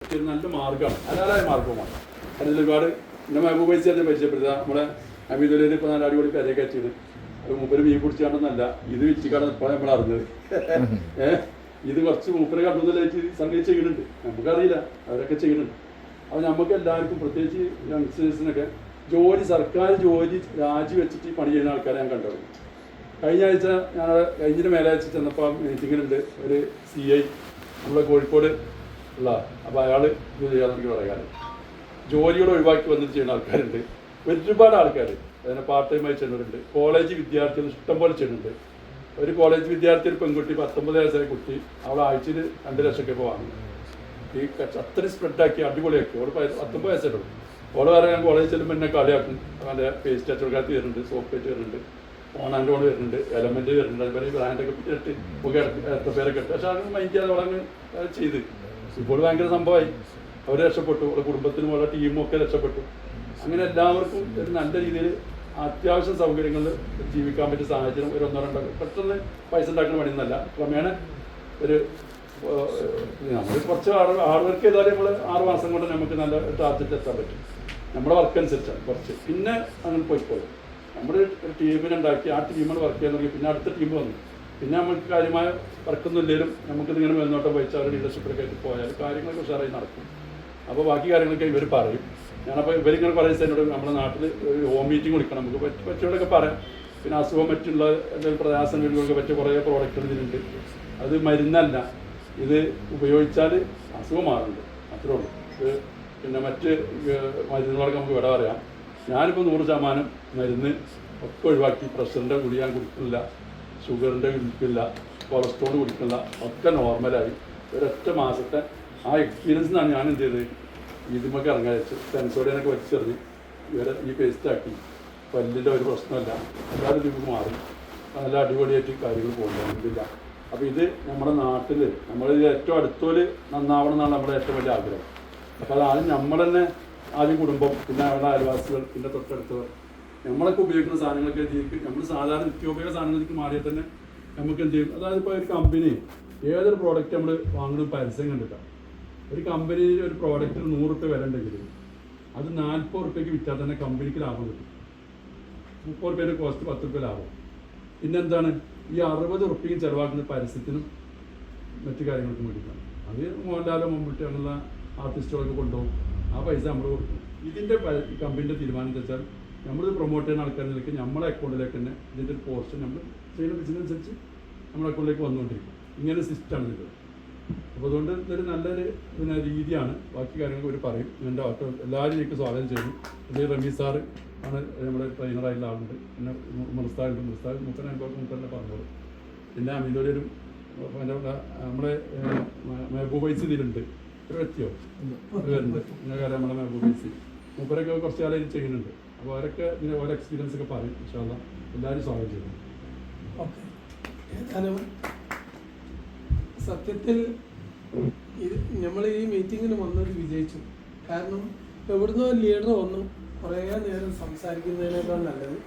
നല്ല മാർഗ്ഗമാണ്, ഹലാലായ മാർഗ്ഗവുമാണ്. അതിൽ ഒരുപാട് എൻ്റെ മെഹബൂബൈസി അതിനെ പരിചയപ്പെടുത്തുക. നമ്മുടെ അമീദുലയിൽ ഇപ്പോൾ നല്ല അടിപൊളി പെരയൊക്കെ വെച്ചിട്ട് അത് മൂപ്പര് മീൻ പിടിച്ചാണെന്നല്ല, ഇത് വിറ്റിക്കാണെന്ന് ഇപ്പോൾ നമ്മൾ അറിഞ്ഞത്. ഇത് കുറച്ച് മൂപ്പര് കണ്ടുന്നതായിട്ട് സംഗതി ചെയ്യുന്നുണ്ട്, നമുക്കറിയില്ല, അവരൊക്കെ ചെയ്യുന്നുണ്ട്. അപ്പോൾ നമുക്ക് എല്ലാവർക്കും പ്രത്യേകിച്ച് യങ്സ്റ്റേഴ്സിനൊക്കെ ജോലി, സർക്കാർ ജോലി രാജിവെച്ചിട്ട് പണി ചെയ്യുന്ന ആൾക്കാരെ ഞാൻ കണ്ടത്. കഴിഞ്ഞ ആഴ്ച ഞാൻ കഴിഞ്ഞിട്ട് മേലാഴ്ച ചെന്നപ്പോൾ മീറ്റിങ്ങിലുണ്ട് ഒരു CI നമ്മുടെ കോഴിക്കോട് ഉള്ള. അപ്പോൾ അയാൾ ഇത് ചെയ്യാമെന്ന് പറയാറ് ജോലികൾ ഒഴിവാക്കി വന്നിട്ട് ചെയ്യുന്ന ആൾക്കാരുണ്ട്, ഒരുപാട് ആൾക്കാർ. അതിനെ പാർട്ട് ടൈമായി ചെയ്യുന്നവരുണ്ട്. കോളേജ് വിദ്യാർത്ഥികൾ ഇഷ്ടംപോലെ ചെയ്യുന്നുണ്ട്. ഒരു കോളേജ് വിദ്യാർത്ഥി, ഒരു പെൺകുട്ടി 19 വയസ്സായ കുട്ടി, അവൾ ആഴ്ചയിൽ 2 ലക്ഷമൊക്കെ ഇപ്പോൾ വാങ്ങുന്നു. ഈ അത്രയും സ്പ്രെഡാക്കി അടിപൊളിയാക്കി. അവൾ 19 വയസ്സായിട്ടുള്ളൂ. ഓള് പറയാൻ ഞാൻ കോളേജിൽ ചെല്ലുമ്പോൾ എന്നെ കളിയാക്കും. അവൻ്റെ പേസ്റ്റ് അച്ചോക്കാത്തി വരുന്നുണ്ട്, സോപ്പ് പേറ്റ് വരുന്നുണ്ട്, ഓണാൻ്റെ ഓണ് വരുന്നുണ്ട്, എലമെൻറ്റ് വരുന്നുണ്ട്, അതുപോലെ ബ്രാൻഡൊക്കെ ഇട്ട് ഒക്കെ എത്ര പേരൊക്കെ ഇട്ട്. പക്ഷെ അതൊന്നും മൈൻഡ് ചെയ്യാതെ അവളങ്ങ് ചെയ്ത് ഇപ്പോൾ ഭയങ്കര സംഭവമായി. അവർ രക്ഷപ്പെട്ടു, അവരുടെ കുടുംബത്തിനും അവരുടെ ടീമും ഒക്കെ രക്ഷപ്പെട്ടു. അങ്ങനെ എല്ലാവർക്കും ഒരു നല്ല രീതിയിൽ അത്യാവശ്യം സൗകര്യങ്ങളിൽ ജീവിക്കാൻ പറ്റിയ സാഹചര്യം ഒരു 1-2 പെട്ടെന്ന് പൈസ ഉണ്ടാക്കുന്ന പണിയൊന്നുമല്ല. ക്രമേണ ഒരു നമ്മൾ കുറച്ച് ഹാർഡ് വർക്ക് ചെയ്താൽ നമ്മൾ 6 മാസം കൊണ്ട് നമുക്ക് നല്ല ടാർഗറ്റ് എത്താൻ പറ്റും. നമ്മുടെ വർക്ക് അനുസരിച്ചാണ് കുറച്ച്. പിന്നെ അങ്ങനെ പോയിക്കോളും. നമ്മൾ ഒരു ടീമിനുണ്ടാക്കി ആ ടീമിൽ വർക്ക് ചെയ്യാൻ തുടങ്ങി. പിന്നെ അടുത്ത ടീം വന്നു. പിന്നെ നമുക്ക് കാര്യമായ വർക്കൊന്നും ഇല്ലെങ്കിലും നമുക്കിതിങ്ങനെ മേൽനോട്ടം വഹിച്ചാൽ ലീഡർഷിപ്പിലൊക്കെ ആയിട്ട് പോയാൽ കാര്യങ്ങളൊക്കെ ഉഷാറായി നടക്കും. അപ്പോൾ ബാക്കി കാര്യങ്ങളൊക്കെ ഇവർ പറയും. ഞാനപ്പോൾ ഇവരിങ്ങനെ പറയുന്നത് എന്നോട് നമ്മുടെ നാട്ടിൽ ഒരു ഹോം മീറ്റിംഗ് വിളിക്കണം, നമുക്ക് പറ്റിയോടൊക്കെ പറയാം. പിന്നെ അസുഖം മറ്റുള്ള എന്തെങ്കിലും പ്രയാസങ്ങൾക്ക് പറ്റിയ കുറേ പ്രോഡക്റ്റുകൾ ഇതിലുണ്ട്. അത് മരുന്നല്ല, ഇത് ഉപയോഗിച്ചാൽ അസുഖം മാറുന്നുണ്ട്, അത്രേ ഉള്ളൂ. ഇത് പിന്നെ മറ്റ് മരുന്നുകളൊക്കെ നമുക്ക് ഇവിടെ പറയാം. ഞാനിപ്പോൾ 100% മരുന്ന് ഒക്കെ ഒഴിവാക്കി. പ്രഷറിൻ്റെ ഗുളി ഞാൻ കുടിക്കില്ല, ഷുഗറിൻ്റെ കുടിക്കില്ല, കൊളസ്ട്രോൾ കുടിക്കില്ല, ഒക്കെ നോർമലായി. ഒരൊറ്റ മാസത്തെ ആ എക്സ്പീരിയൻസ് നിന്നാണ് ഞാൻ എന്ത് ചെയ്തത്, ഇതിമൊക്കെ ഇറങ്ങാൻ വെച്ചു. സെൻസോഡിയനൊക്കെ വലിച്ചെറിഞ്ഞ് ഇവരെ ഈ പേസ്റ്റാക്കി. പല്ലിൻ്റെ ഒരു പ്രശ്നമല്ല, എല്ലാവരും ഇതിന് മാറി നല്ല അടിപൊളിയായിട്ട് കാര്യങ്ങൾ പോകുന്നില്ല. അപ്പോൾ ഇത് നമ്മുടെ നാട്ടിൽ നമ്മളിത് ഏറ്റവും അടുത്തോല് നന്നാവണം എന്നാണ് നമ്മുടെ ഏറ്റവും വലിയ ആഗ്രഹം. അപ്പോൾ അത് ആദ്യം നമ്മൾ തന്നെ, ആദ്യം കുടുംബം, പിന്നെ അവരുടെ അയൽവാസികൾ, പിന്നെ തൊട്ടടുത്തവർ, നമ്മളൊക്കെ ഉപയോഗിക്കുന്ന സാധനങ്ങളൊക്കെ ജീവിക്കും. നമ്മൾ സാധാരണ നിത്യോപയോഗ സാധനങ്ങൾക്ക് മാറിയാൽ തന്നെ നമുക്ക് എന്ത് ചെയ്യും. അതായത് ഇപ്പോൾ ഒരു കമ്പനി ഏതൊരു പ്രോഡക്റ്റ് നമ്മൾ വാങ്ങുന്ന പരസ്യം കണ്ടിട്ടാണ്. ഒരു കമ്പനിയിൽ ഒരു പ്രോഡക്റ്റിന് 100 രൂപ വില ഉണ്ടെങ്കിൽ അത് 40 രൂപയ്ക്ക് വിറ്റാൽ തന്നെ കമ്പനിക്ക് ലാഭം കിട്ടും. 30 രൂപയുടെ കോസ്റ്റ് 10 രൂപ ലാഭം. പിന്നെന്താണ് ഈ 60 രൂപയും ചിലവാക്കുന്ന പരസ്യത്തിനും മറ്റു കാര്യങ്ങൾക്കും വേണ്ടിയിട്ടാണ്. അത് മോഹൻലാലോ മമ്മൂട്ടി അങ്ങനെയുള്ള ആർട്ടിസ്റ്റുകളൊക്കെ കൊണ്ടുപോകും. ആ പൈസ നമ്മൾ കൊടുക്കും. ഇതിൻ്റെ കമ്പനിൻ്റെ തീരുമാനം എന്താ വെച്ചാൽ നമ്മളിത് പ്രൊമോട്ട് ചെയ്യുന്ന ആൾക്കാരിലേക്ക് നമ്മളെ അക്കൗണ്ടിലേക്ക് തന്നെ ഇതിൻ്റെ ഒരു പോർഷൻ നമ്മൾ ചെയ്യുന്ന ബിസിനനുസരിച്ച് നമ്മുടെ അക്കൗണ്ടിലേക്ക് വന്നുകൊണ്ടിരിക്കും. ഇങ്ങനെ സിസ്റ്റമാണ് ഇത്. അപ്പോൾ അതുകൊണ്ട് ഇതൊരു നല്ലൊരു പിന്നെ രീതിയാണ്. ബാക്കി കാര്യങ്ങൾക്ക് ഒരു പറയും. എൻ്റെ എല്ലാവരും എനിക്ക് സ്വാഗതം ചെയ്യുന്നു. ഇത് റമീസ് സാറ് ആണ് നമ്മുടെ ട്രെയിനറായിട്ടുള്ള ആളുണ്ട്. പിന്നെ മുസ്താഖുണ്ട്, മുസ്താഖ് മൂപ്പൻ അനുഭവം മൂപ്പന്നെ പറഞ്ഞോളൂ. പിന്നെ അമീദൊരു നമ്മുടെ മെഹബൂബൈസി ഇതിലുണ്ട്, ഒരു വ്യക്തിയോ വരുന്നുണ്ട്. നിങ്ങൾക്കറിയാം നമ്മുടെ മെഹബൂബൈസി മൂപ്പരൊക്കെ കുറച്ച് കാലം ഇത് ചെയ്യുന്നുണ്ട്. അപ്പോൾ അവരൊക്കെ ഇതിന് ഓരോ എക്സ്പീരിയൻസ് ഒക്കെ പറയും. ഇൻഷാ അല്ലാഹ് എല്ലാവരും സ്വാഗതം ചെയ്യുന്നു. ഓക്കെ, ഏതായാലും സത്യത്തിൽ നമ്മൾ ഈ മീറ്റിങ്ങിന് വന്നത് വിജയിച്ചു. കാരണം എവിടുന്നോ ലീഡർ വന്നു കുറേ നേരം സംസാരിക്കുന്നതിനേക്കാൾ നല്ലത്